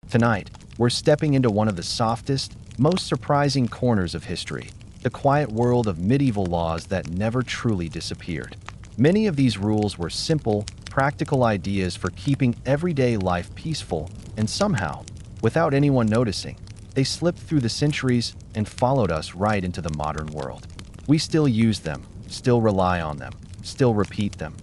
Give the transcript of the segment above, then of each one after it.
Tonight, we're stepping into one of the softest, most surprising corners of history, the quiet world of medieval laws that never truly disappeared. Many of these rules were simple, practical ideas for keeping everyday life peaceful, and somehow, without anyone noticing, they slipped through the centuries and followed us right into the modern world. We still use them, still rely on them, still repeat them.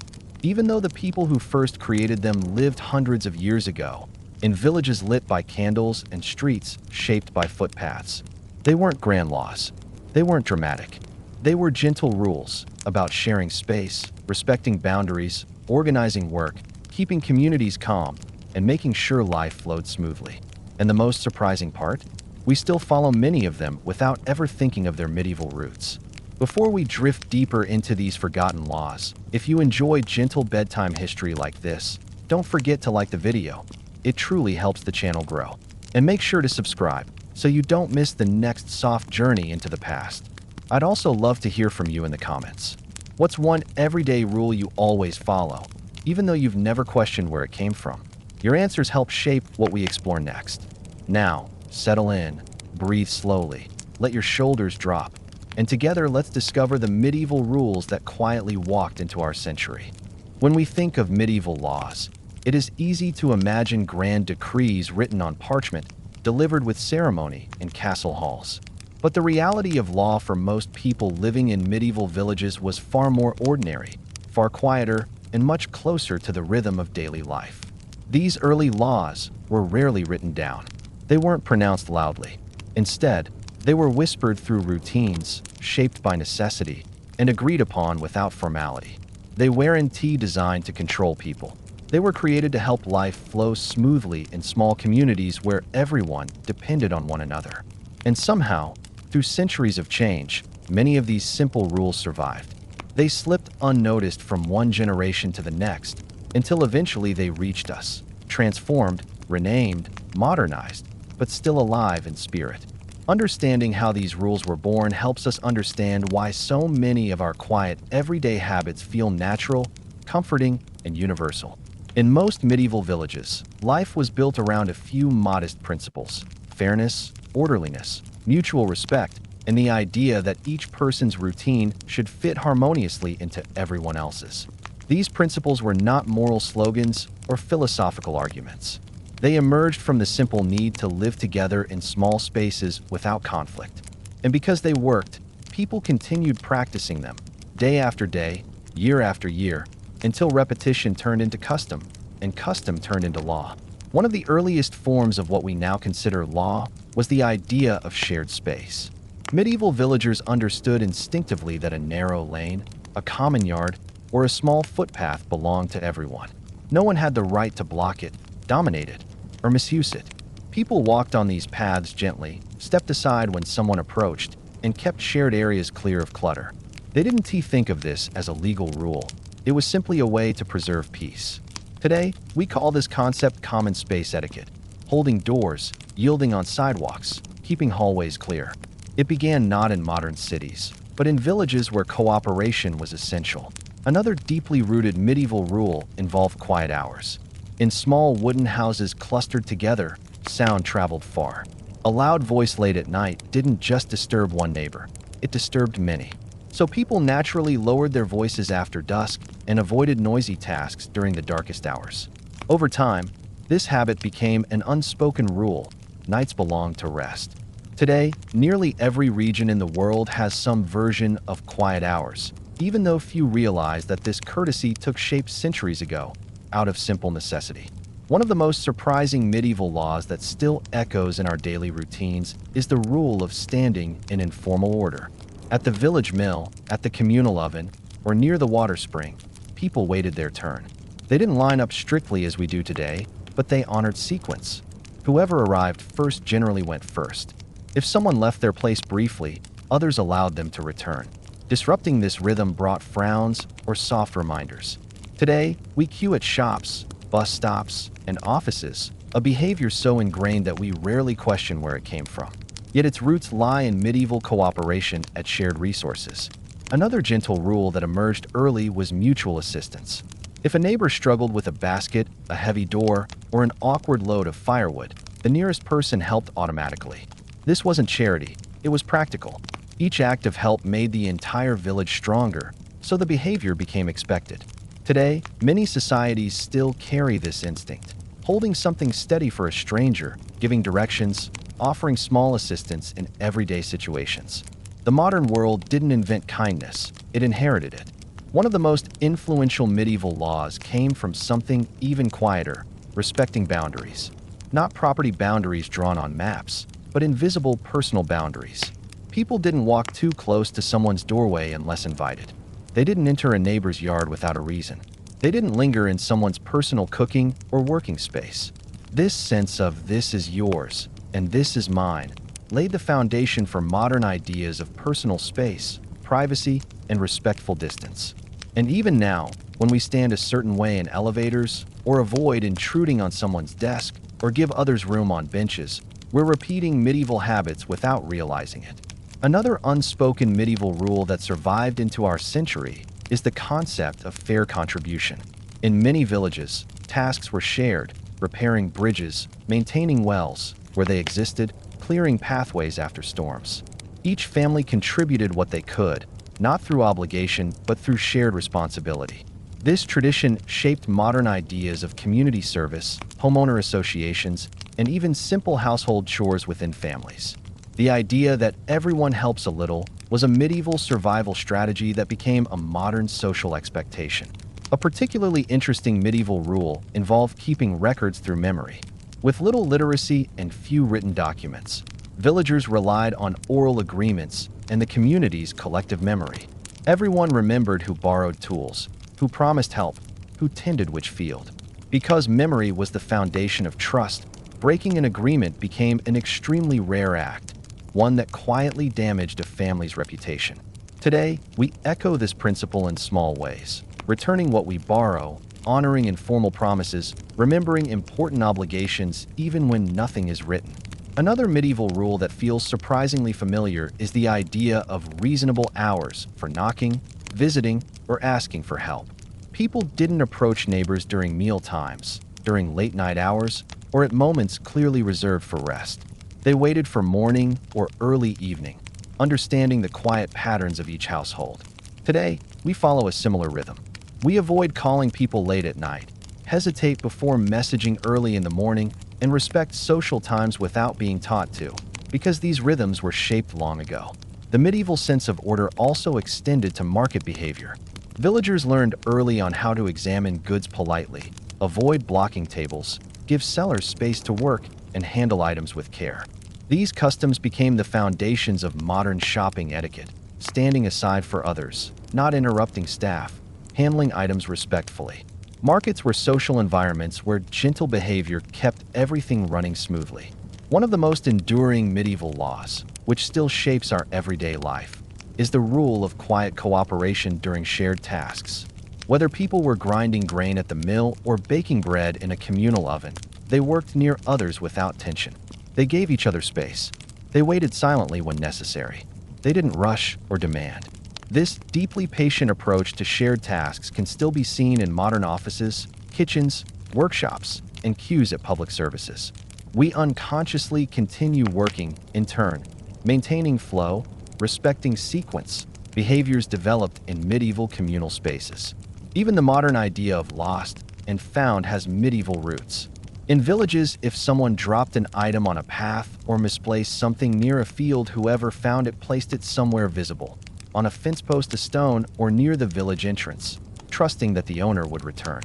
Even though the people who first created them lived hundreds of years ago, in villages lit by candles and streets shaped by footpaths. They weren't grand laws. They weren't dramatic. They were gentle rules about sharing space, respecting boundaries, organizing work, keeping communities calm, and making sure life flowed smoothly. And the most surprising part? We still follow many of them without ever thinking of their medieval roots. Before we drift deeper into these forgotten laws, if you enjoy gentle bedtime history like this, don't forget to like the video. It truly helps the channel grow. And make sure to subscribe so you don't miss the next soft journey into the past. I'd also love to hear from you in the comments. What's one everyday rule you always follow, even though you've never questioned where it came from? Your answers help shape what we explore next. Now, settle in, breathe slowly, let your shoulders drop, and together let's discover the medieval rules that quietly walked into our century. When we think of medieval laws, it is easy to imagine grand decrees written on parchment, delivered with ceremony in castle halls. But the reality of law for most people living in medieval villages was far more ordinary, far quieter, and much closer to the rhythm of daily life. These early laws were rarely written down. They weren't pronounced loudly. Instead, they were whispered through routines, shaped by necessity, and agreed upon without formality. They weren't designed to control people. They were created to help life flow smoothly in small communities where everyone depended on one another. And somehow, through centuries of change, many of these simple rules survived. They slipped unnoticed from one generation to the next, until eventually they reached us, transformed, renamed, modernized, but still alive in spirit. Understanding how these rules were born helps us understand why so many of our quiet, everyday habits feel natural, comforting, and universal. In most medieval villages, life was built around a few modest principles: fairness, orderliness, mutual respect, and the idea that each person's routine should fit harmoniously into everyone else's. These principles were not moral slogans or philosophical arguments. They emerged from the simple need to live together in small spaces without conflict. And because they worked, people continued practicing them, day after day, year after year, until repetition turned into custom, and custom turned into law. One of the earliest forms of what we now consider law was the idea of shared space. Medieval villagers understood instinctively that a narrow lane, a common yard, or a small footpath belonged to everyone. No one had the right to block it, dominate it, or misuse it. People walked on these paths gently, stepped aside when someone approached, and kept shared areas clear of clutter. They didn't think of this as a legal rule. It was simply a way to preserve peace. Today, we call this concept common space etiquette, holding doors, yielding on sidewalks, keeping hallways clear. It began not in modern cities, but in villages where cooperation was essential. Another deeply rooted medieval rule involved quiet hours. In small wooden houses clustered together, sound traveled far. A loud voice late at night didn't just disturb one neighbor, it disturbed many. So people naturally lowered their voices after dusk and avoided noisy tasks during the darkest hours. Over time, this habit became an unspoken rule: nights belonged to rest. Today, nearly every region in the world has some version of quiet hours, even though few realize that this courtesy took shape centuries ago, out of simple necessity. One of the most surprising medieval laws that still echoes in our daily routines is the rule of standing in informal order. At the village mill, at the communal oven, or near the water spring, people waited their turn. They didn't line up strictly as we do today, but they honored sequence. Whoever arrived first generally went first. If someone left their place briefly, others allowed them to return. Disrupting this rhythm brought frowns or soft reminders. Today, we queue at shops, bus stops, and offices, a behavior so ingrained that we rarely question where it came from. Yet its roots lie in medieval cooperation at shared resources. Another gentle rule that emerged early was mutual assistance. If a neighbor struggled with a basket, a heavy door, or an awkward load of firewood, The nearest person helped automatically. This wasn't charity, it was practical. Each act of help made the entire village stronger, so the behavior became expected. Today, many societies still carry this instinct, holding something steady for a stranger, giving directions, offering small assistance in everyday situations. The modern world didn't invent kindness, it inherited it. One of the most influential medieval laws came from something even quieter: respecting boundaries. Not property boundaries drawn on maps, but invisible personal boundaries. People didn't walk too close to someone's doorway unless invited. They didn't enter a neighbor's yard without a reason. They didn't linger in someone's personal cooking or working space. This sense of "this is yours" and "this is mine" laid the foundation for modern ideas of personal space, privacy, and respectful distance. And even now, when we stand a certain way in elevators, or avoid intruding on someone's desk, or give others room on benches, we're repeating medieval habits without realizing it. Another unspoken medieval rule that survived into our century is the concept of fair contribution. In many villages, tasks were shared: repairing bridges, maintaining wells where they existed, clearing pathways after storms. Each family contributed what they could, not through obligation, but through shared responsibility. This tradition shaped modern ideas of community service, homeowner associations, and even simple household chores within families. The idea that everyone helps a little was a medieval survival strategy that became a modern social expectation. A particularly interesting medieval rule involved keeping records through memory. With little literacy and few written documents, villagers relied on oral agreements and the community's collective memory. Everyone remembered who borrowed tools, who promised help, who tended which field. Because memory was the foundation of trust, breaking an agreement became an extremely rare act, one that quietly damaged a family's reputation. Today, we echo this principle in small ways, returning what we borrow, honoring informal promises, remembering important obligations even when nothing is written. Another medieval rule that feels surprisingly familiar is the idea of reasonable hours for knocking, visiting, or asking for help. People didn't approach neighbors during meal times, during late-night hours, or at moments clearly reserved for rest. They waited for morning or early evening, understanding the quiet patterns of each household. Today, we follow a similar rhythm. We avoid calling people late at night, hesitate before messaging early in the morning, and respect social times without being taught to, because these rhythms were shaped long ago. The medieval sense of order also extended to market behavior. Villagers learned early on how to examine goods politely, avoid blocking tables, give sellers space to work, and handle items with care. These customs became the foundations of modern shopping etiquette: standing aside for others, not interrupting staff, handling items respectfully. Markets were social environments where gentle behavior kept everything running smoothly. One of the most enduring medieval laws, which still shapes our everyday life, is the rule of quiet cooperation during shared tasks. Whether people were grinding grain at the mill or baking bread in a communal oven, they worked near others without tension. They gave each other space. They waited silently when necessary. They didn't rush or demand. This deeply patient approach to shared tasks can still be seen in modern offices, kitchens, workshops, and queues at public services. We unconsciously continue working, in turn, maintaining flow, respecting sequence, behaviors developed in medieval communal spaces. Even the modern idea of lost and found has medieval roots. In villages, if someone dropped an item on a path or misplaced something near a field, whoever found it placed it somewhere visible, on a fence post, a stone, or near the village entrance, trusting that the owner would return.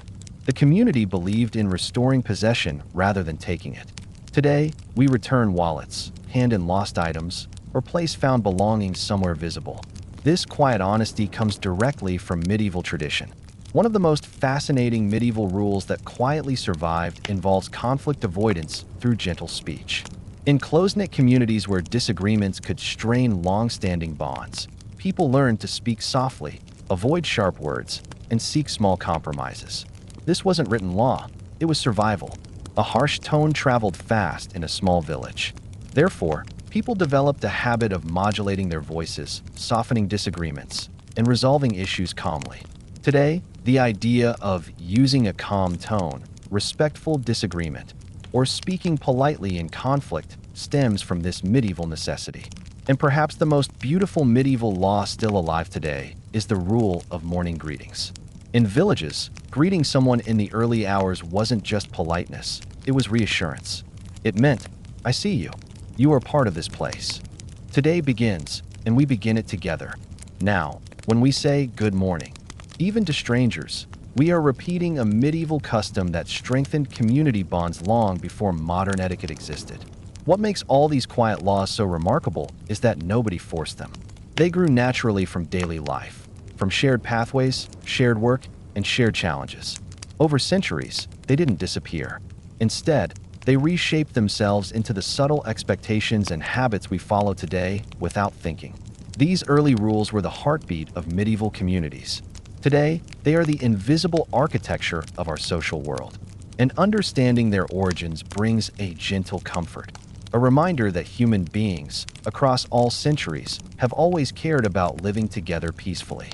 The community believed in restoring possession rather than taking it. Today, we return wallets, hand in lost items, or place found belongings somewhere visible. This quiet honesty comes directly from medieval tradition. One of the most fascinating medieval rules that quietly survived involves conflict avoidance through gentle speech. In close-knit communities where disagreements could strain long-standing bonds, people learned to speak softly, avoid sharp words, and seek small compromises. This wasn't written law, it was survival. A harsh tone traveled fast in a small village. Therefore, people developed a habit of modulating their voices, softening disagreements, and resolving issues calmly. Today, the idea of using a calm tone, respectful disagreement, or speaking politely in conflict stems from this medieval necessity. And perhaps the most beautiful medieval law still alive today is the rule of morning greetings. In villages, greeting someone in the early hours wasn't just politeness, it was reassurance. It meant, I see you. You are part of this place. Today begins, and we begin it together. Now, when we say good morning, even to strangers, we are repeating a medieval custom that strengthened community bonds long before modern etiquette existed. What makes all these quiet laws so remarkable is that nobody forced them. They grew naturally from daily life, from shared pathways, shared work, and shared challenges. Over centuries, they didn't disappear. Instead, they reshaped themselves into the subtle expectations and habits we follow today without thinking. These early rules were the heartbeat of medieval communities. Today, they are the invisible architecture of our social world. And understanding their origins brings a gentle comfort, a reminder that human beings, across all centuries, have always cared about living together peacefully.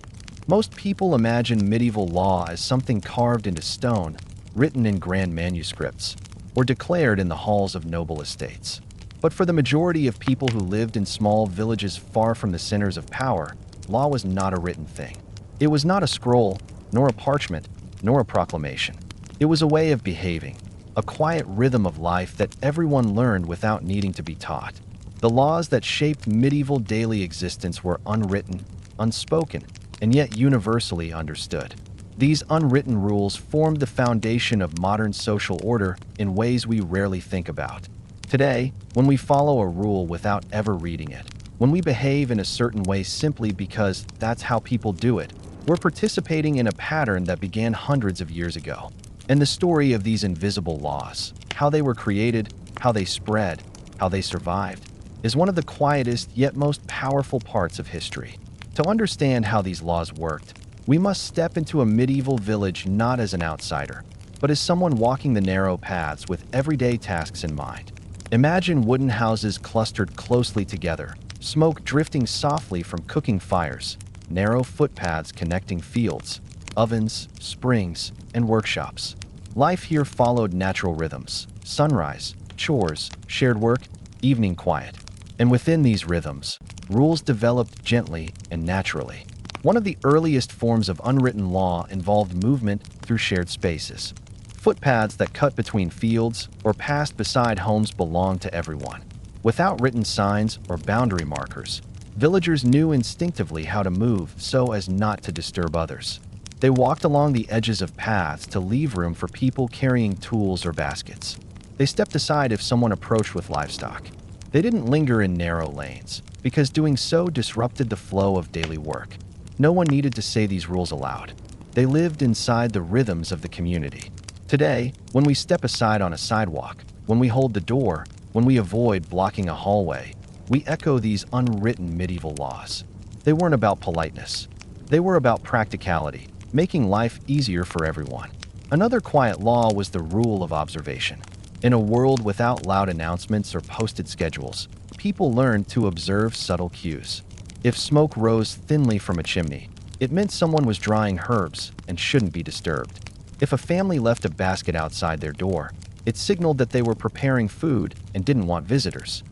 Most people imagine medieval law as something carved into stone, written in grand manuscripts, or declared in the halls of noble estates. But for the majority of people who lived in small villages far from the centers of power, law was not a written thing. It was not a scroll, nor a parchment, nor a proclamation. It was a way of behaving, a quiet rhythm of life that everyone learned without needing to be taught. The laws that shaped medieval daily existence were unwritten, unspoken, and yet universally understood. These unwritten rules formed the foundation of modern social order in ways we rarely think about. Today, when we follow a rule without ever reading it, when we behave in a certain way simply because that's how people do it, we're participating in a pattern that began hundreds of years ago. And the story of these invisible laws, how they were created, how they spread, how they survived, is one of the quietest yet most powerful parts of history. To understand how these laws worked, we must step into a medieval village not as an outsider, but as someone walking the narrow paths with everyday tasks in mind. Imagine wooden houses clustered closely together, smoke drifting softly from cooking fires, narrow footpaths connecting fields, ovens, springs, and workshops. Life here followed natural rhythms: sunrise, chores, shared work, evening quiet. And within these rhythms, rules developed gently and naturally. One of the earliest forms of unwritten law involved movement through shared spaces. Footpaths that cut between fields or passed beside homes belonged to everyone. Without written signs or boundary markers, villagers knew instinctively how to move so as not to disturb others. They walked along the edges of paths to leave room for people carrying tools or baskets. They stepped aside if someone approached with livestock. They didn't linger in narrow lanes, because doing so disrupted the flow of daily work. No one needed to say these rules aloud. They lived inside the rhythms of the community. Today, when we step aside on a sidewalk, when we hold the door, when we avoid blocking a hallway, we echo these unwritten medieval laws. They weren't about politeness. They were about practicality, making life easier for everyone. Another quiet law was the rule of observation. In a world without loud announcements or posted schedules, people learned to observe subtle cues. If smoke rose thinly from a chimney, it meant someone was drying herbs and shouldn't be disturbed. If a family left a basket outside their door, it signaled that they were preparing food and didn't want visitors.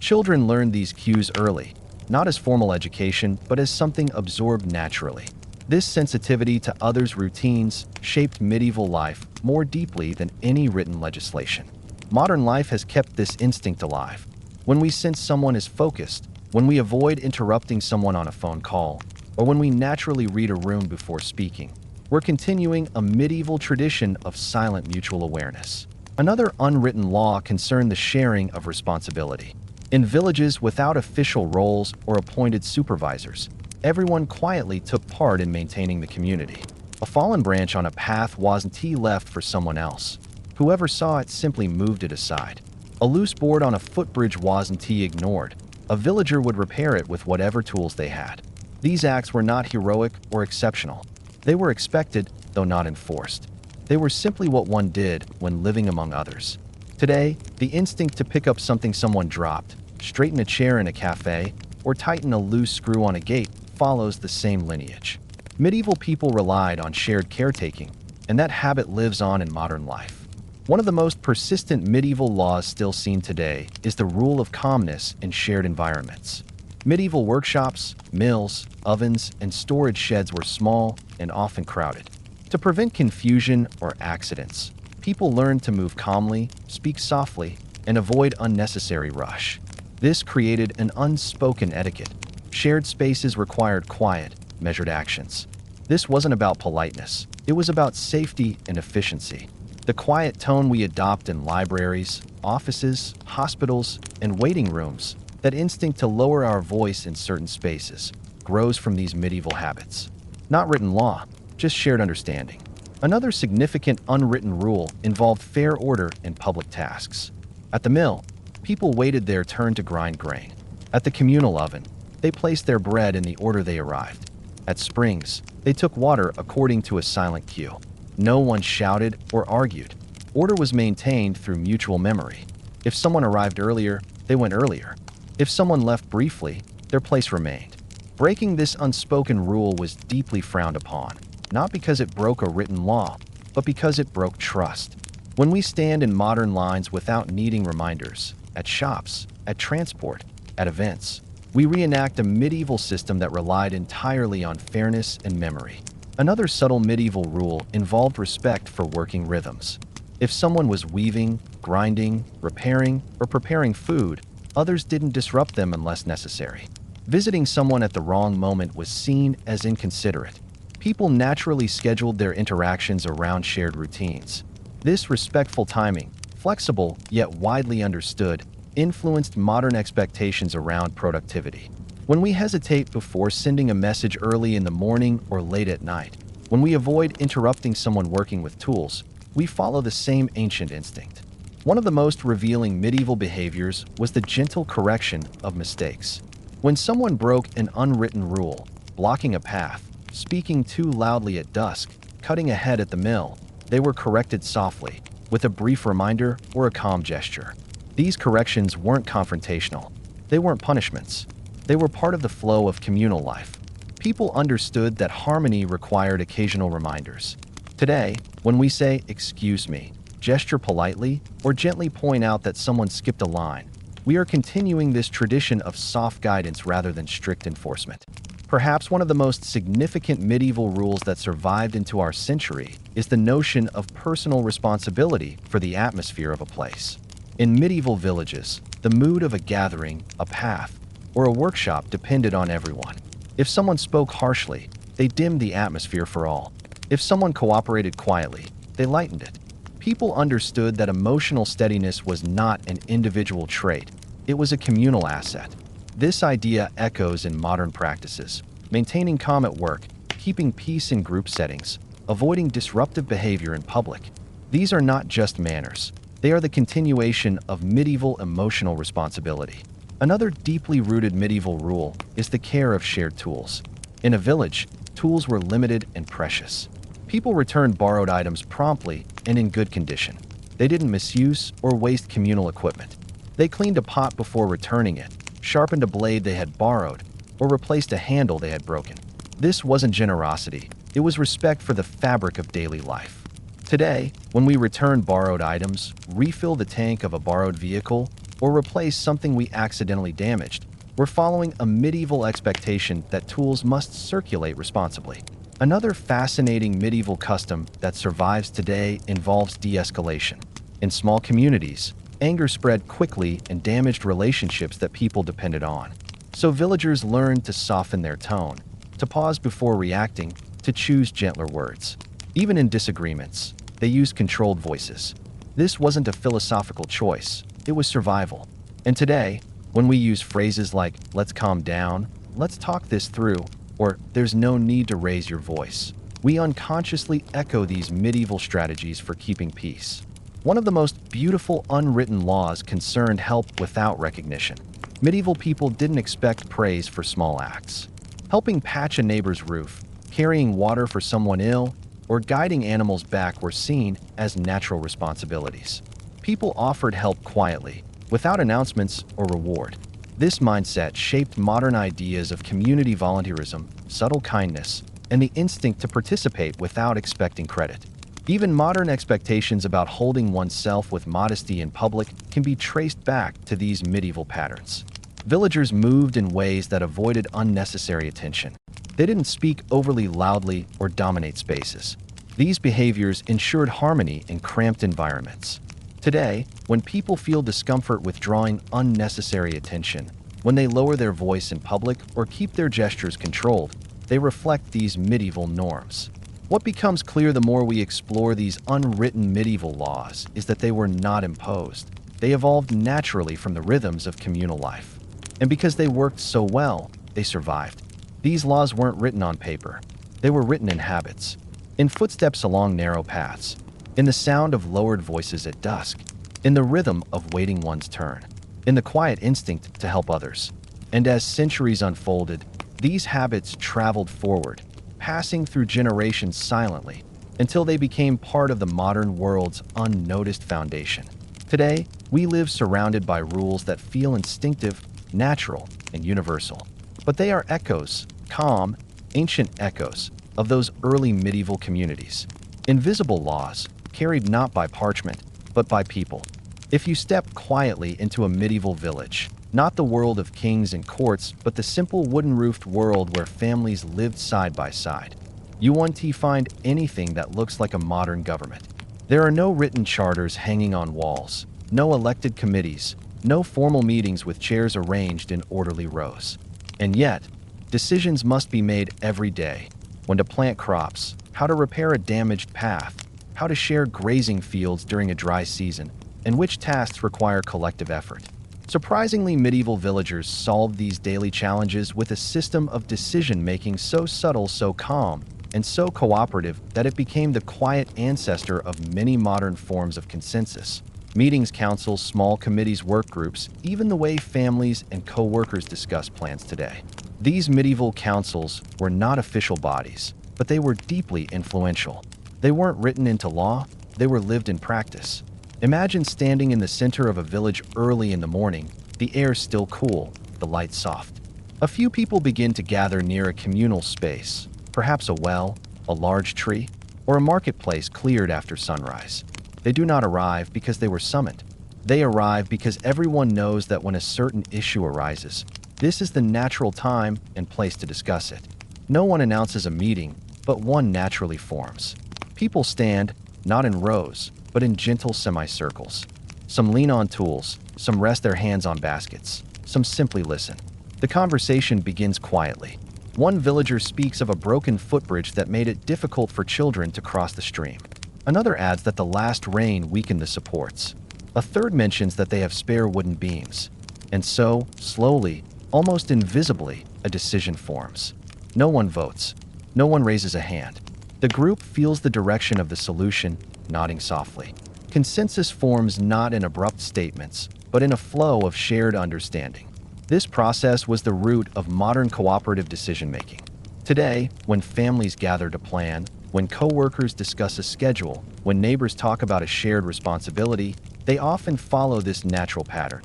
Children learned these cues early, not as formal education, but as something absorbed naturally. This sensitivity to others' routines shaped medieval life more deeply than any written legislation. Modern life has kept this instinct alive. When we sense someone is focused, when we avoid interrupting someone on a phone call, or when we naturally read a room before speaking, we're continuing a medieval tradition of silent mutual awareness. Another unwritten law concerned the sharing of responsibility. In villages without official roles or appointed supervisors, everyone quietly took part in maintaining the community. A fallen branch on a path wasn't left for someone else. Whoever saw it simply moved it aside. A loose board on a footbridge wasn't ignored. A villager would repair it with whatever tools they had. These acts were not heroic or exceptional. They were expected, though not enforced. They were simply what one did when living among others. Today, the instinct to pick up something someone dropped, straighten a chair in a cafe, or tighten a loose screw on a gate follows the same lineage. Medieval people relied on shared caretaking, and that habit lives on in modern life. One of the most persistent medieval laws still seen today is the rule of calmness in shared environments. Medieval workshops, mills, ovens, and storage sheds were small and often crowded. To prevent confusion or accidents, people learned to move calmly, speak softly, and avoid unnecessary rush. This created an unspoken etiquette. Shared spaces required quiet, measured actions. This wasn't about politeness. It was about safety and efficiency. The quiet tone we adopt in libraries, offices, hospitals, and waiting rooms, that instinct to lower our voice in certain spaces, grows from these medieval habits. Not written law, just shared understanding. Another significant unwritten rule involved fair order in public tasks. At the mill, people waited their turn to grind grain. At the communal oven, they placed their bread in the order they arrived. At springs, they took water according to a silent cue. No one shouted or argued. Order was maintained through mutual memory. If someone arrived earlier, they went earlier. If someone left briefly, their place remained. Breaking this unspoken rule was deeply frowned upon, not because it broke a written law, but because it broke trust. When we stand in modern lines without needing reminders, at shops, at transport, at events, we reenact a medieval system that relied entirely on fairness and memory. Another subtle medieval rule involved respect for working rhythms. If someone was weaving, grinding, repairing, or preparing food, others didn't disrupt them unless necessary. Visiting someone at the wrong moment was seen as inconsiderate. People naturally scheduled their interactions around shared routines. This respectful timing, flexible yet widely understood, influenced modern expectations around productivity. When we hesitate before sending a message early in the morning or late at night, when we avoid interrupting someone working with tools, we follow the same ancient instinct. One of the most revealing medieval behaviors was the gentle correction of mistakes. When someone broke an unwritten rule, blocking a path, speaking too loudly at dusk, cutting ahead at the mill, they were corrected softly, with a brief reminder or a calm gesture. These corrections weren't confrontational. They weren't punishments. They were part of the flow of communal life. People understood that harmony required occasional reminders. Today, when we say, "Excuse me," gesture politely, or gently point out that someone skipped a line, we are continuing this tradition of soft guidance rather than strict enforcement. Perhaps one of the most significant medieval rules that survived into our century is the notion of personal responsibility for the atmosphere of a place. In medieval villages, the mood of a gathering, a path, or a workshop depended on everyone. If someone spoke harshly, they dimmed the atmosphere for all. If someone cooperated quietly, they lightened it. People understood that emotional steadiness was not an individual trait, it was a communal asset. This idea echoes in modern practices: maintaining calm at work, keeping peace in group settings, avoiding disruptive behavior in public. These are not just manners, they are the continuation of medieval emotional responsibility. Another deeply rooted medieval rule is the care of shared tools. In a village, tools were limited and precious. People returned borrowed items promptly and in good condition. They didn't misuse or waste communal equipment. They cleaned a pot before returning it, sharpened a blade they had borrowed, or replaced a handle they had broken. This wasn't generosity, it was respect for the fabric of daily life. Today, when we return borrowed items, refill the tank of a borrowed vehicle, or replace something we accidentally damaged, we're following a medieval expectation that tools must circulate responsibly. Another fascinating medieval custom that survives today involves de-escalation. In small communities, anger spread quickly and damaged relationships that people depended on. So villagers learned to soften their tone, to pause before reacting, to choose gentler words. Even in disagreements, they used controlled voices. This wasn't a philosophical choice, it was survival. And today, when we use phrases like, "Let's calm down," "Let's talk this through," or "There's no need to raise your voice," we unconsciously echo these medieval strategies for keeping peace. One of the most beautiful unwritten laws concerned help without recognition. Medieval people didn't expect praise for small acts. Helping patch a neighbor's roof, carrying water for someone ill, or guiding animals back were seen as natural responsibilities. People offered help quietly, without announcements or reward. This mindset shaped modern ideas of community volunteerism, subtle kindness, and the instinct to participate without expecting credit. Even modern expectations about holding oneself with modesty in public can be traced back to these medieval patterns. Villagers moved in ways that avoided unnecessary attention. They didn't speak overly loudly or dominate spaces. These behaviors ensured harmony in cramped environments. Today, when people feel discomfort with drawing unnecessary attention, when they lower their voice in public or keep their gestures controlled, they reflect these medieval norms. What becomes clear the more we explore these unwritten medieval laws is that they were not imposed. They evolved naturally from the rhythms of communal life. And because they worked so well, they survived. These laws weren't written on paper. They were written in habits, in footsteps along narrow paths, in the sound of lowered voices at dusk, in the rhythm of waiting one's turn, in the quiet instinct to help others. And as centuries unfolded, these habits traveled forward, passing through generations silently, until they became part of the modern world's unnoticed foundation. Today, we live surrounded by rules that feel instinctive, natural, and universal. But they are echoes, calm, ancient echoes, of those early medieval communities. Invisible laws, carried not by parchment, but by people. If you step quietly into a medieval village, not the world of kings and courts, but the simple wooden-roofed world where families lived side by side, you won't find anything that looks like a modern government. There are no written charters hanging on walls, no elected committees, no formal meetings with chairs arranged in orderly rows. And yet, decisions must be made every day. When to plant crops, how to repair a damaged path, how to share grazing fields during a dry season, and which tasks require collective effort. Surprisingly, medieval villagers solved these daily challenges with a system of decision-making so subtle, so calm, and so cooperative that it became the quiet ancestor of many modern forms of consensus. Meetings, councils, small committees, work groups, even the way families and co-workers discuss plans today. These medieval councils were not official bodies, but they were deeply influential. They weren't written into law, they were lived in practice. Imagine standing in the center of a village early in the morning, the air still cool, the light soft. A few people begin to gather near a communal space, perhaps a well, a large tree, or a marketplace cleared after sunrise. They do not arrive because they were summoned. They arrive because everyone knows that when a certain issue arises, this is the natural time and place to discuss it. No one announces a meeting, but one naturally forms. People stand, not in rows, but in gentle semicircles. Some lean on tools, some rest their hands on baskets, some simply listen. The conversation begins quietly. One villager speaks of a broken footbridge that made it difficult for children to cross the stream. Another adds that the last rain weakened the supports. A third mentions that they have spare wooden beams. And so, slowly, almost invisibly, a decision forms. No one votes. No one raises a hand. The group feels the direction of the solution, nodding softly. Consensus forms not in abrupt statements, but in a flow of shared understanding. This process was the root of modern cooperative decision-making. Today, when families gather to plan, when co-workers discuss a schedule, when neighbors talk about a shared responsibility, they often follow this natural pattern.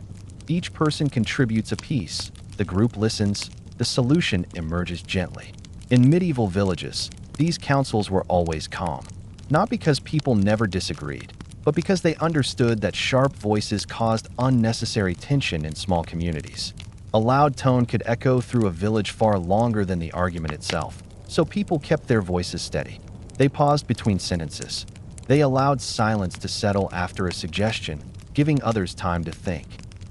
Each person contributes a piece, the group listens, the solution emerges gently. In medieval villages, these councils were always calm. Not because people never disagreed, but because they understood that sharp voices caused unnecessary tension in small communities. A loud tone could echo through a village far longer than the argument itself, so people kept their voices steady. They paused between sentences. They allowed silence to settle after a suggestion, giving others time to think.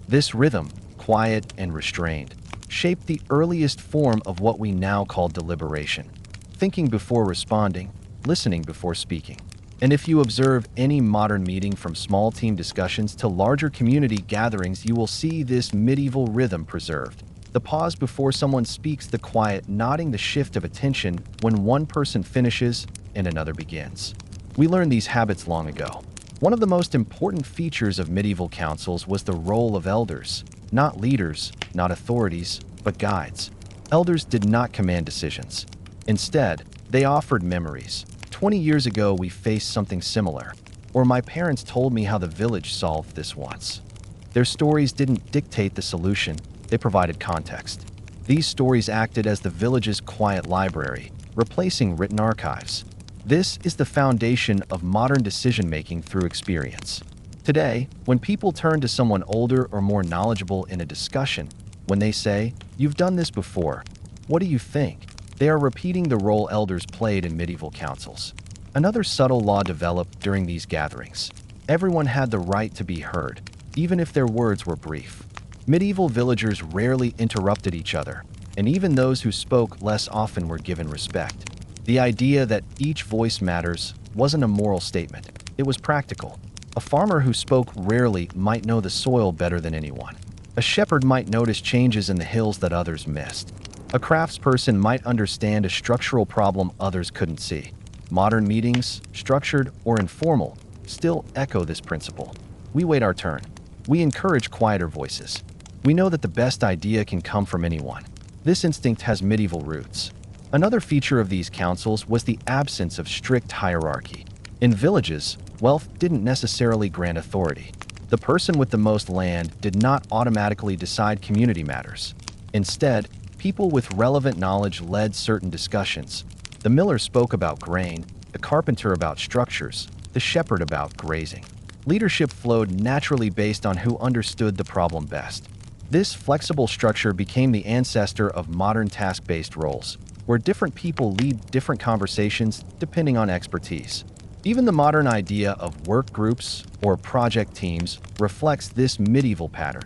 This rhythm, quiet and restrained, shaped the earliest form of what we now call deliberation. Thinking before responding, listening before speaking. And if you observe any modern meeting from small team discussions to larger community gatherings, you will see this medieval rhythm preserved. The pause before someone speaks, the quiet nodding, the shift of attention when one person finishes and another begins. We learned these habits long ago. One of the most important features of medieval councils was the role of elders. Not leaders, not authorities, but guides. Elders did not command decisions. Instead, they offered memories. 20 years ago, we faced something similar. Or my parents told me how the village solved this once. Their stories didn't dictate the solution, they provided context. These stories acted as the village's quiet library, replacing written archives. This is the foundation of modern decision-making through experience. Today, when people turn to someone older or more knowledgeable in a discussion, when they say, "You've done this before, what do you think?" they are repeating the role elders played in medieval councils. Another subtle law developed during these gatherings. Everyone had the right to be heard, even if their words were brief. Medieval villagers rarely interrupted each other, and even those who spoke less often were given respect. The idea that each voice matters wasn't a moral statement, it was practical. A farmer who spoke rarely might know the soil better than anyone. A shepherd might notice changes in the hills that others missed. A craftsperson might understand a structural problem others couldn't see. Modern meetings, structured or informal, still echo this principle. We wait our turn. We encourage quieter voices. We know that the best idea can come from anyone. This instinct has medieval roots. Another feature of these councils was the absence of strict hierarchy. In villages, wealth didn't necessarily grant authority. The person with the most land did not automatically decide community matters. Instead, people with relevant knowledge led certain discussions. The miller spoke about grain, the carpenter about structures, the shepherd about grazing. Leadership flowed naturally based on who understood the problem best. This flexible structure became the ancestor of modern task-based roles, where different people lead different conversations depending on expertise. Even the modern idea of work groups or project teams reflects this medieval pattern.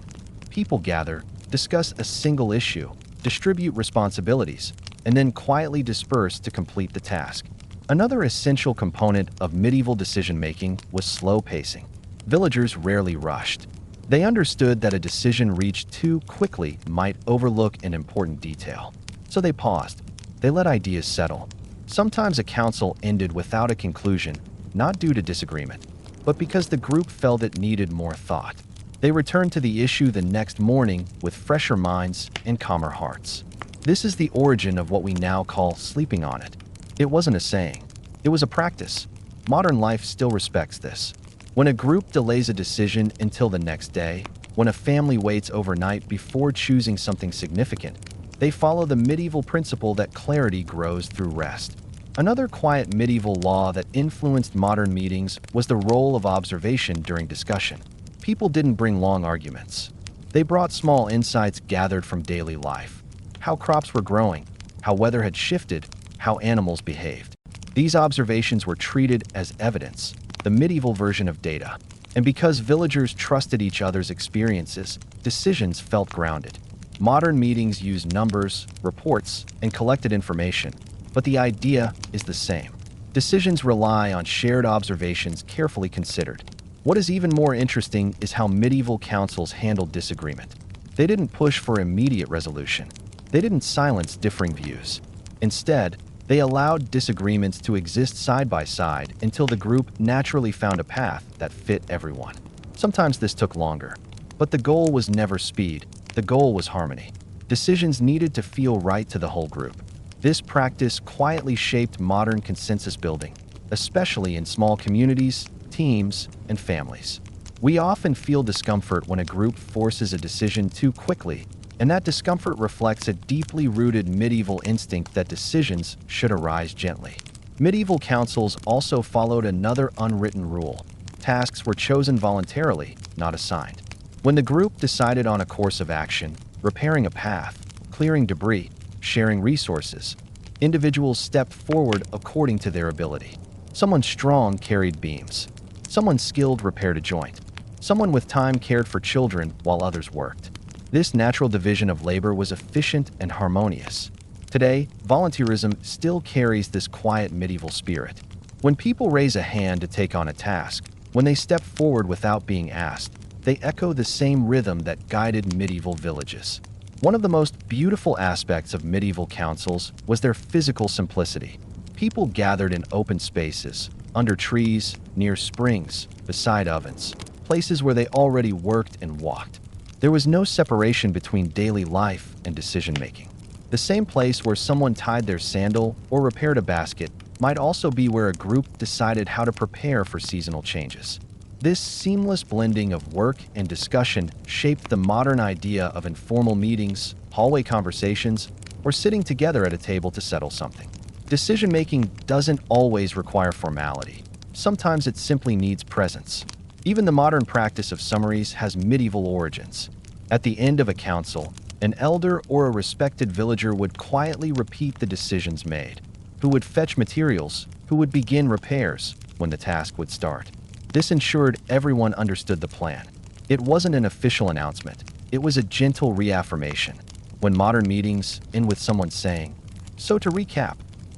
People gather, discuss a single issue, distribute responsibilities, and then quietly disperse to complete the task. Another essential component of medieval decision-making was slow pacing. Villagers rarely rushed. They understood that a decision reached too quickly might overlook an important detail. So they paused. They let ideas settle. Sometimes a council ended without a conclusion, not due to disagreement, but because the group felt it needed more thought. They returned to the issue the next morning with fresher minds and calmer hearts. This is the origin of what we now call sleeping on it. It wasn't a saying. It was a practice. Modern life still respects this. When a group delays a decision until the next day, when a family waits overnight before choosing something significant, they follow the medieval principle that clarity grows through rest. Another quiet medieval law that influenced modern meetings was the role of observation during discussion. People didn't bring long arguments. They brought small insights gathered from daily life. How crops were growing, how weather had shifted, how animals behaved. These observations were treated as evidence, the medieval version of data. And because villagers trusted each other's experiences, decisions felt grounded. Modern meetings use numbers, reports, and collected information, but the idea is the same. Decisions rely on shared observations carefully considered. What is even more interesting is how medieval councils handled disagreement. They didn't push for immediate resolution. They didn't silence differing views. Instead, they allowed disagreements to exist side by side until the group naturally found a path that fit everyone. Sometimes this took longer, but the goal was never speed. The goal was harmony. Decisions needed to feel right to the whole group. This practice quietly shaped modern consensus building, especially in small communities, teams, and families. We often feel discomfort when a group forces a decision too quickly, and that discomfort reflects a deeply rooted medieval instinct that decisions should arise gently. Medieval councils also followed another unwritten rule. Tasks were chosen voluntarily, not assigned. When the group decided on a course of action, repairing a path, clearing debris, sharing resources, individuals stepped forward according to their ability. Someone strong carried beams. Someone skilled repaired a joint. Someone with time cared for children while others worked. This natural division of labor was efficient and harmonious. Today, volunteerism still carries this quiet medieval spirit. When people raise a hand to take on a task, when they step forward without being asked, they echo the same rhythm that guided medieval villages. One of the most beautiful aspects of medieval councils was their physical simplicity. People gathered in open spaces, under trees, near springs, beside ovens, places where they already worked and walked. There was no separation between daily life and decision-making. The same place where someone tied their sandal or repaired a basket might also be where a group decided how to prepare for seasonal changes. This seamless blending of work and discussion shaped the modern idea of informal meetings, hallway conversations, or sitting together at a table to settle something. Decision-making doesn't always require formality. Sometimes it simply needs presence. Even the modern practice of summaries has medieval origins. At the end of a council, an elder or a respected villager would quietly repeat the decisions made. Who would fetch materials? Who would begin repairs? When the task would start. This ensured everyone understood the plan. It wasn't an official announcement. It was a gentle reaffirmation. When modern meetings end with someone saying, "So to recap,"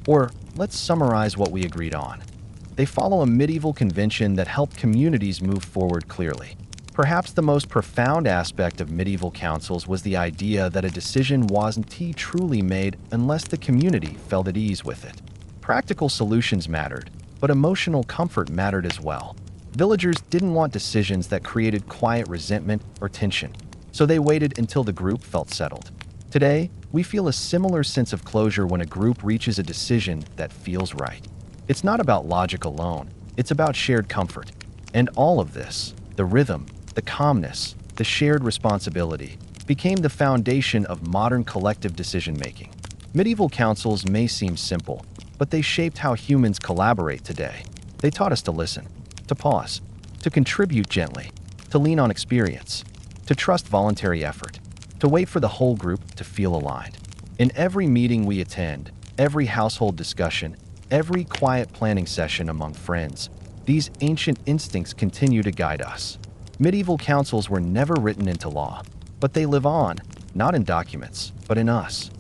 or "Let's summarize what we agreed on," they follow a medieval convention that helped communities move forward clearly. Perhaps the most profound aspect of medieval councils was the idea that a decision wasn't truly made unless the community felt at ease with it. Practical solutions mattered, but emotional comfort mattered as well. Villagers didn't want decisions that created quiet resentment or tension, so they waited until the group felt settled. Today, we feel a similar sense of closure when a group reaches a decision that feels right. It's not about logic alone, it's about shared comfort. And all of this, the rhythm, the calmness, the shared responsibility, became the foundation of modern collective decision-making. Medieval councils may seem simple, but they shaped how humans collaborate today. They taught us to listen, to pause, to contribute gently, to lean on experience, to trust voluntary effort, to wait for the whole group to feel aligned. In every meeting we attend, every household discussion, every quiet planning session among friends, these ancient instincts continue to guide us. Medieval councils were never written into law, but they live on, not in documents, but in us.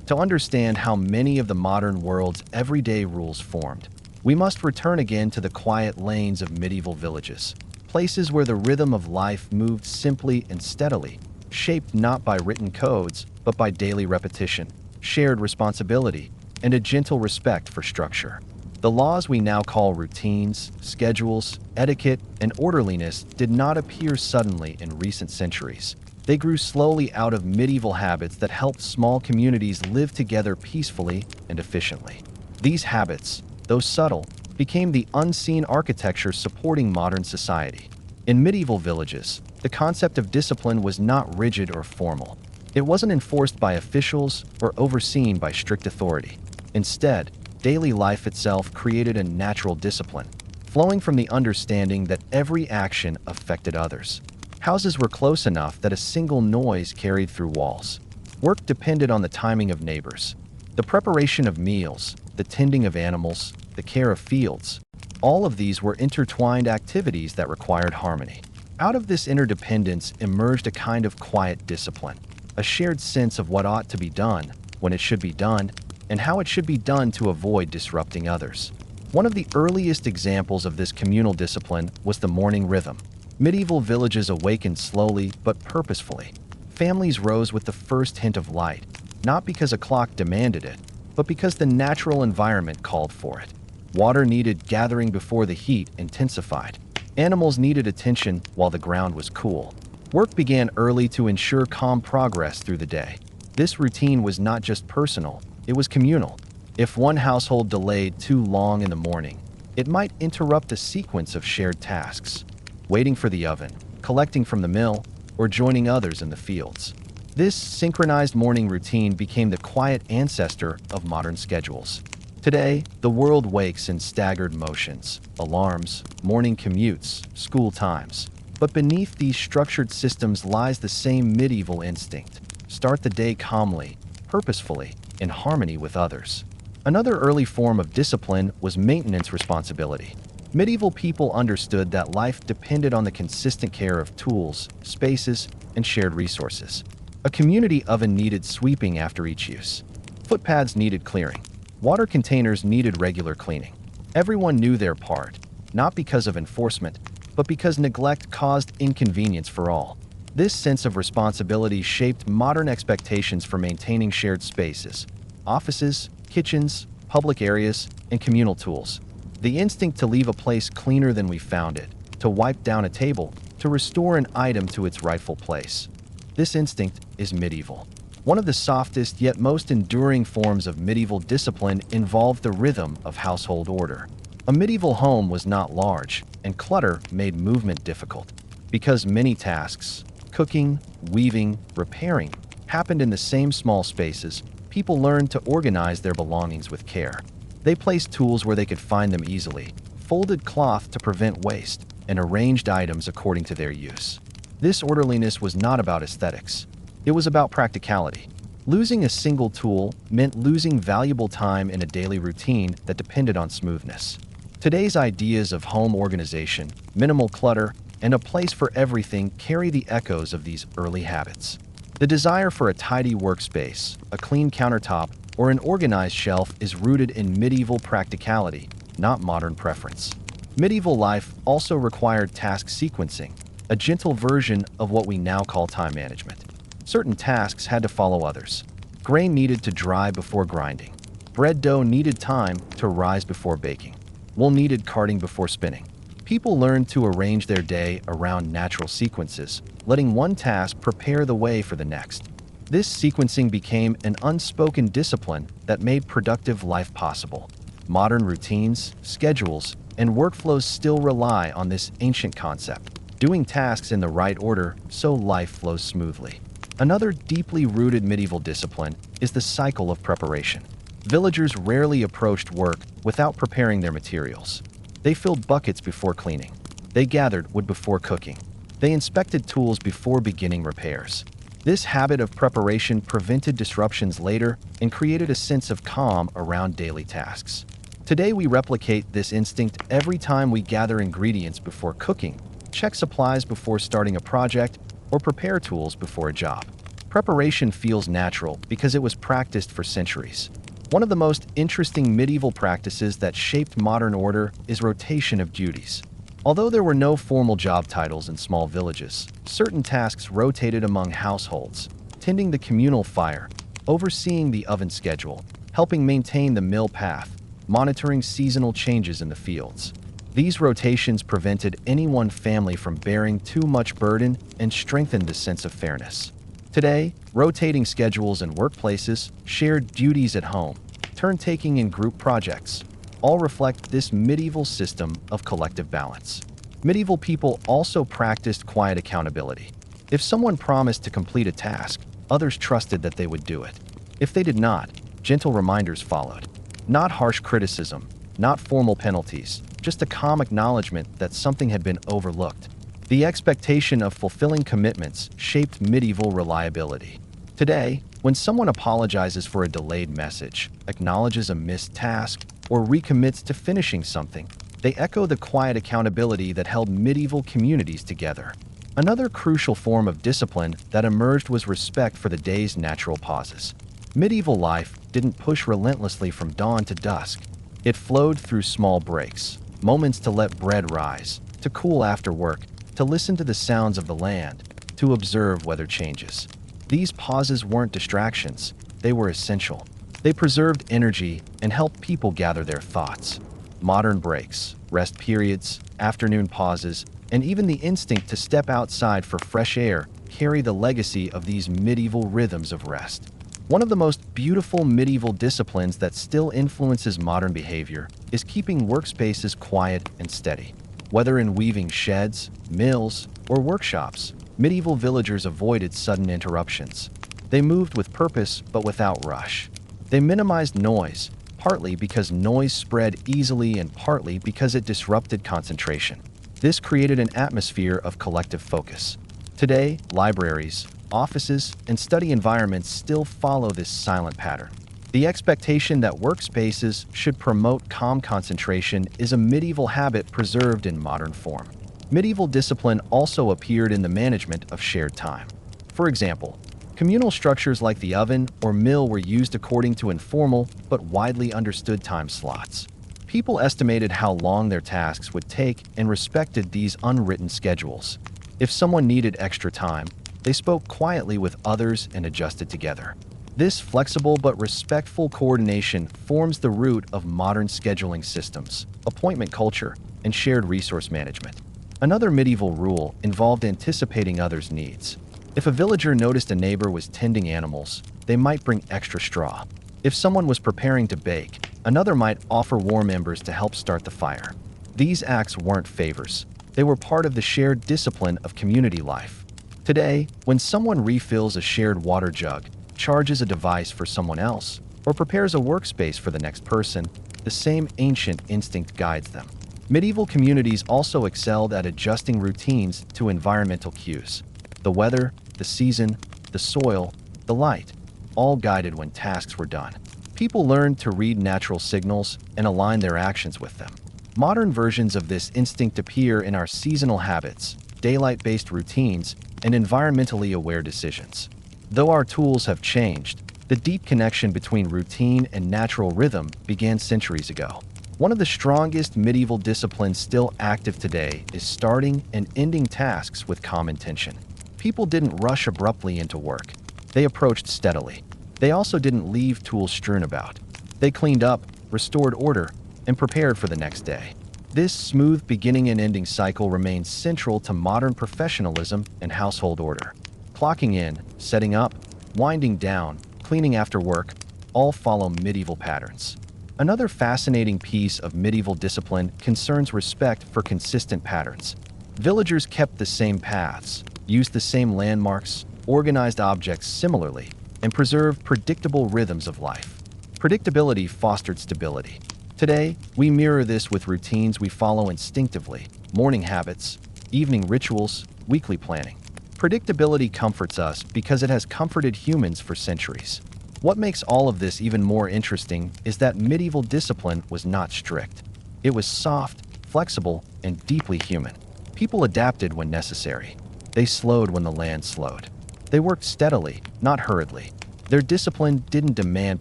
To understand how many of the modern world's everyday rules formed, we must return again to the quiet lanes of medieval villages, places where the rhythm of life moved simply and steadily, shaped not by written codes, but by daily repetition, shared responsibility, and a gentle respect for structure. The laws we now call routines, schedules, etiquette, and orderliness did not appear suddenly in recent centuries. They grew slowly out of medieval habits that helped small communities live together peacefully and efficiently. These habits, though subtle, became the unseen architecture supporting modern society. In medieval villages, the concept of discipline was not rigid or formal. It wasn't enforced by officials or overseen by strict authority. Instead, daily life itself created a natural discipline, flowing from the understanding that every action affected others. Houses were close enough that a single noise carried through walls. Work depended on the timing of neighbors. The preparation of meals, the tending of animals, the care of fields, all of these were intertwined activities that required harmony. Out of this interdependence emerged a kind of quiet discipline, a shared sense of what ought to be done, when it should be done, and how it should be done to avoid disrupting others. One of the earliest examples of this communal discipline was the morning rhythm. Medieval villages awakened slowly but purposefully. Families rose with the first hint of light, not because a clock demanded it, but because the natural environment called for it. Water needed gathering before the heat intensified. Animals needed attention while the ground was cool. Work began early to ensure calm progress through the day. This routine was not just personal, it was communal. If one household delayed too long in the morning, it might interrupt a sequence of shared tasks, waiting for the oven, collecting from the mill, or joining others in the fields. This synchronized morning routine became the quiet ancestor of modern schedules. Today, the world wakes in staggered motions, alarms, morning commutes, school times. But beneath these structured systems lies the same medieval instinct. Start the day calmly, purposefully, in harmony with others. Another early form of discipline was maintenance responsibility. Medieval people understood that life depended on the consistent care of tools, spaces, and shared resources. A community oven needed sweeping after each use. Footpaths needed clearing. Water containers needed regular cleaning. Everyone knew their part, not because of enforcement, but because neglect caused inconvenience for all. This sense of responsibility shaped modern expectations for maintaining shared spaces, offices, kitchens, public areas, and communal tools. The instinct to leave a place cleaner than we found it, to wipe down a table, to restore an item to its rightful place. This instinct is medieval. One of the softest yet most enduring forms of medieval discipline involved the rhythm of household order. A medieval home was not large, and clutter made movement difficult. Because many tasks, cooking, weaving, repairing, happened in the same small spaces, people learned to organize their belongings with care. They placed tools where they could find them easily, folded cloth to prevent waste, and arranged items according to their use. This orderliness was not about aesthetics. It was about practicality. Losing a single tool meant losing valuable time in a daily routine that depended on smoothness. Today's ideas of home organization, minimal clutter, and a place for everything carry the echoes of these early habits. The desire for a tidy workspace, a clean countertop, or an organized shelf is rooted in medieval practicality, not modern preference. Medieval life also required task sequencing, a gentle version of what we now call time management. Certain tasks had to follow others. Grain needed to dry before grinding. Bread dough needed time to rise before baking. Wool needed carding before spinning. People learned to arrange their day around natural sequences, letting one task prepare the way for the next. This sequencing became an unspoken discipline that made productive life possible. Modern routines, schedules, and workflows still rely on this ancient concept, doing tasks in the right order so life flows smoothly. Another deeply rooted medieval discipline is the cycle of preparation. Villagers rarely approached work without preparing their materials. They filled buckets before cleaning. They gathered wood before cooking. They inspected tools before beginning repairs. This habit of preparation prevented disruptions later and created a sense of calm around daily tasks. Today we replicate this instinct every time we gather ingredients before cooking, check supplies before starting a project, or prepare tools before a job. Preparation feels natural because it was practiced for centuries. One of the most interesting medieval practices that shaped modern order is rotation of duties. Although there were no formal job titles in small villages, certain tasks rotated among households, tending the communal fire, overseeing the oven schedule, helping maintain the mill path, monitoring seasonal changes in the fields. These rotations prevented any one family from bearing too much burden and strengthened the sense of fairness. Today, rotating schedules in workplaces, shared duties at home, turn-taking in group projects, all reflect this medieval system of collective balance. Medieval people also practiced quiet accountability. If someone promised to complete a task, others trusted that they would do it. If they did not, gentle reminders followed. Not harsh criticism, not formal penalties, just a calm acknowledgement that something had been overlooked. The expectation of fulfilling commitments shaped medieval reliability. Today, when someone apologizes for a delayed message, acknowledges a missed task, or recommits to finishing something, they echo the quiet accountability that held medieval communities together. Another crucial form of discipline that emerged was respect for the day's natural pauses. Medieval life didn't push relentlessly from dawn to dusk. It flowed through small breaks, moments to let bread rise, to cool after work, to listen to the sounds of the land, to observe weather changes. These pauses weren't distractions, they were essential. They preserved energy and helped people gather their thoughts. Modern breaks, rest periods, afternoon pauses, and even the instinct to step outside for fresh air carry the legacy of these medieval rhythms of rest. One of the most beautiful medieval disciplines that still influences modern behavior is keeping workspaces quiet and steady. Whether in weaving sheds, mills, or workshops, medieval villagers avoided sudden interruptions. They moved with purpose but without rush. They minimized noise, partly because noise spread easily and partly because it disrupted concentration. This created an atmosphere of collective focus. Today, libraries, offices, and study environments still follow this silent pattern. The expectation that workspaces should promote calm concentration is a medieval habit preserved in modern form. Medieval discipline also appeared in the management of shared time. For example, communal structures like the oven or mill were used according to informal but widely understood time slots. People estimated how long their tasks would take and respected these unwritten schedules. If someone needed extra time, they spoke quietly with others and adjusted together. This flexible but respectful coordination forms the root of modern scheduling systems, appointment culture, and shared resource management. Another medieval rule involved anticipating others' needs. If a villager noticed a neighbor was tending animals, they might bring extra straw. If someone was preparing to bake, another might offer warm embers to help start the fire. These acts weren't favors. They were part of the shared discipline of community life. Today, when someone refills a shared water jug, charges a device for someone else, or prepares a workspace for the next person, the same ancient instinct guides them. Medieval communities also excelled at adjusting routines to environmental cues. The weather, the season, the soil, the light, all guided when tasks were done. People learned to read natural signals and align their actions with them. Modern versions of this instinct appear in our seasonal habits, daylight-based routines, and environmentally aware decisions. Though our tools have changed, the deep connection between routine and natural rhythm began centuries ago. One of the strongest medieval disciplines still active today is starting and ending tasks with calm intention. People didn't rush abruptly into work. They approached steadily. They also didn't leave tools strewn about. They cleaned up, restored order, and prepared for the next day. This smooth beginning and ending cycle remains central to modern professionalism and household order. Clocking in, setting up, winding down, cleaning after work, all follow medieval patterns. Another fascinating piece of medieval discipline concerns respect for consistent patterns. Villagers kept the same paths, used the same landmarks, organized objects similarly, and preserved predictable rhythms of life. Predictability fostered stability. Today, we mirror this with routines we follow instinctively: morning habits, evening rituals, weekly planning. Predictability comforts us because it has comforted humans for centuries. What makes all of this even more interesting is that medieval discipline was not strict. It was soft, flexible, and deeply human. People adapted when necessary. They slowed when the land slowed. They worked steadily, not hurriedly. Their discipline didn't demand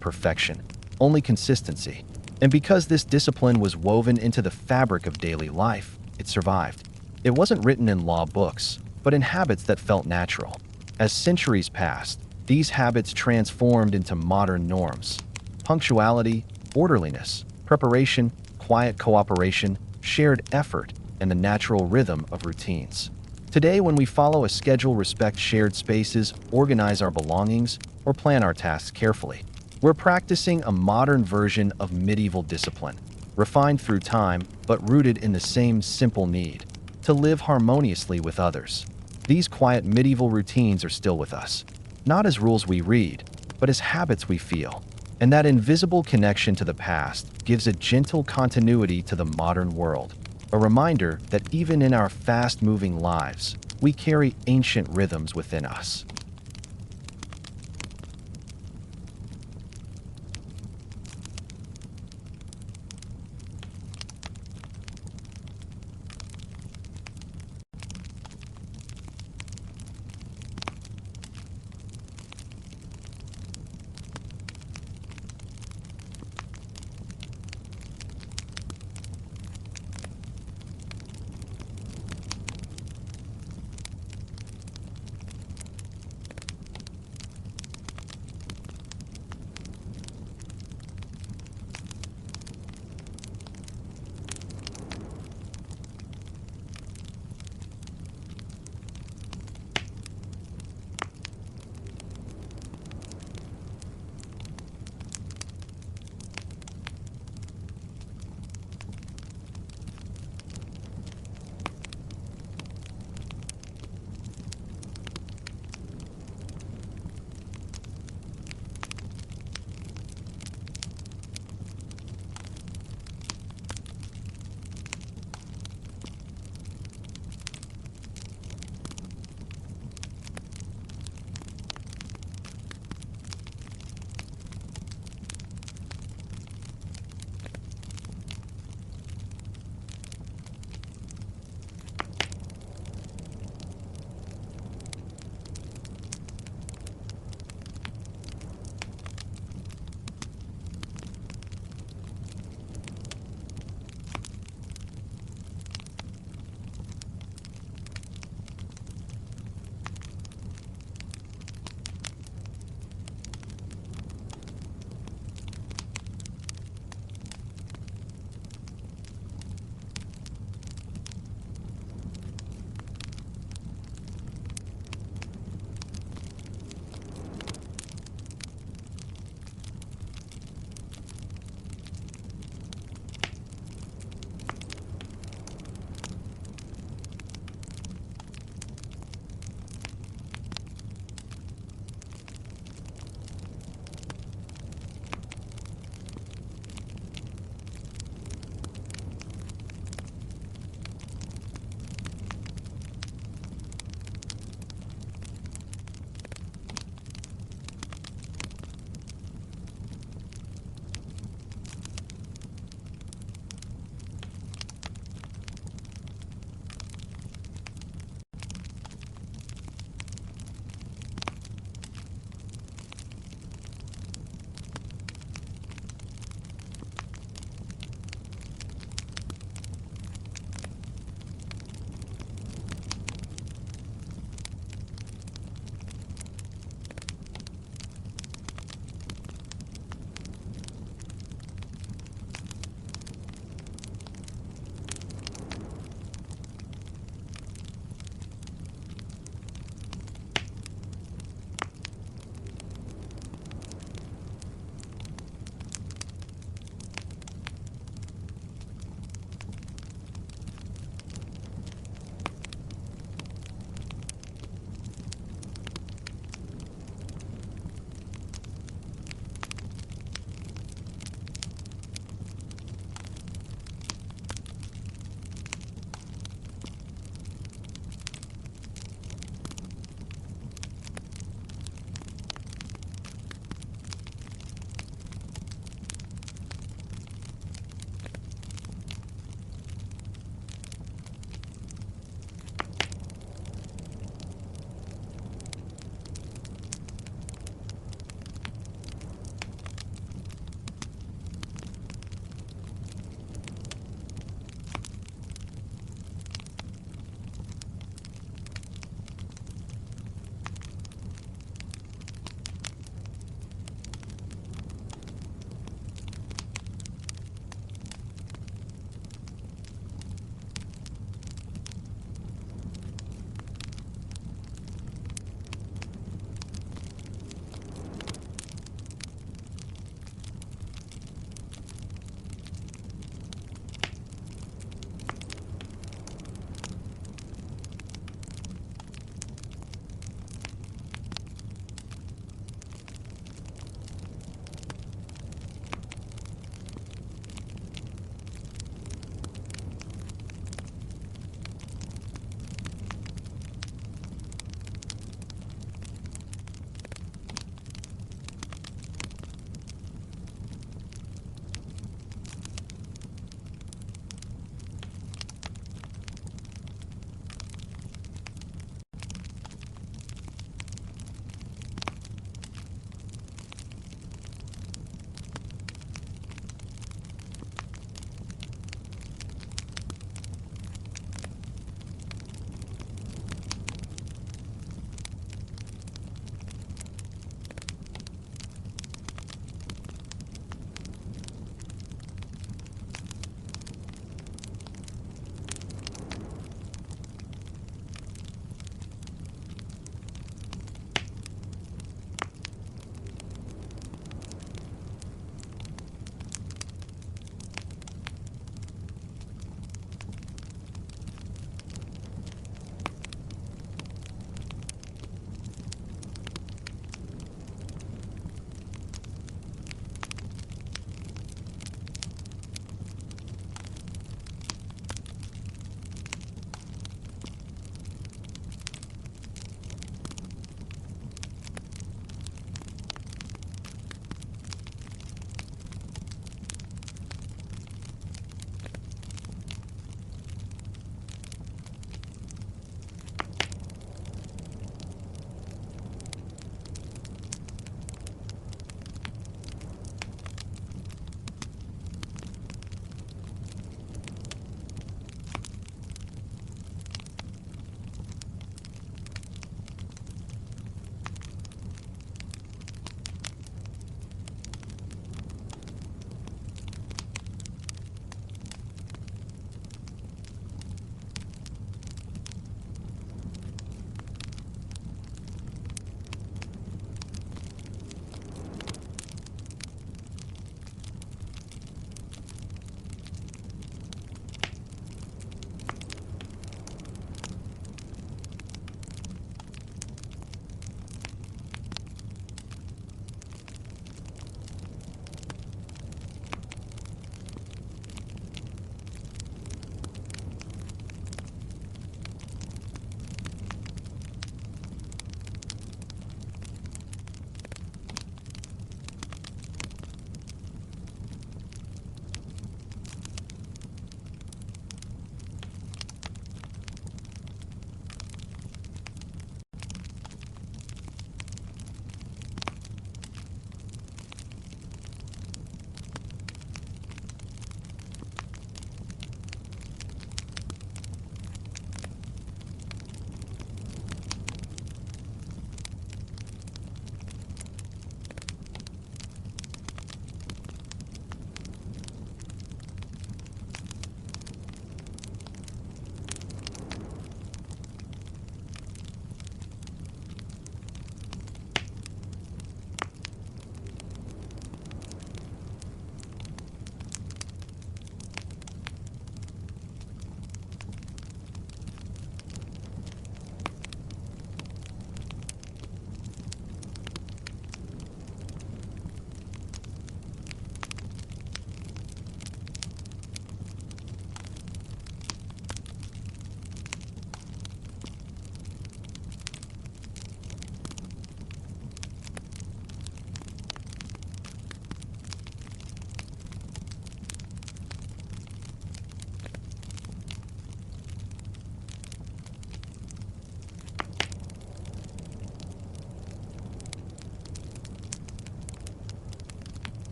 perfection, only consistency. And because this discipline was woven into the fabric of daily life, it survived. It wasn't written in law books, but in habits that felt natural. As centuries passed, these habits transformed into modern norms. Punctuality, orderliness, preparation, quiet cooperation, shared effort, and the natural rhythm of routines. Today, when we follow a schedule, respect shared spaces, organize our belongings, or plan our tasks carefully, we're practicing a modern version of medieval discipline, refined through time, but rooted in the same simple need: to live harmoniously with others. These quiet medieval routines are still with us, not as rules we read, but as habits we feel. And that invisible connection to the past gives a gentle continuity to the modern world, a reminder that even in our fast-moving lives, we carry ancient rhythms within us.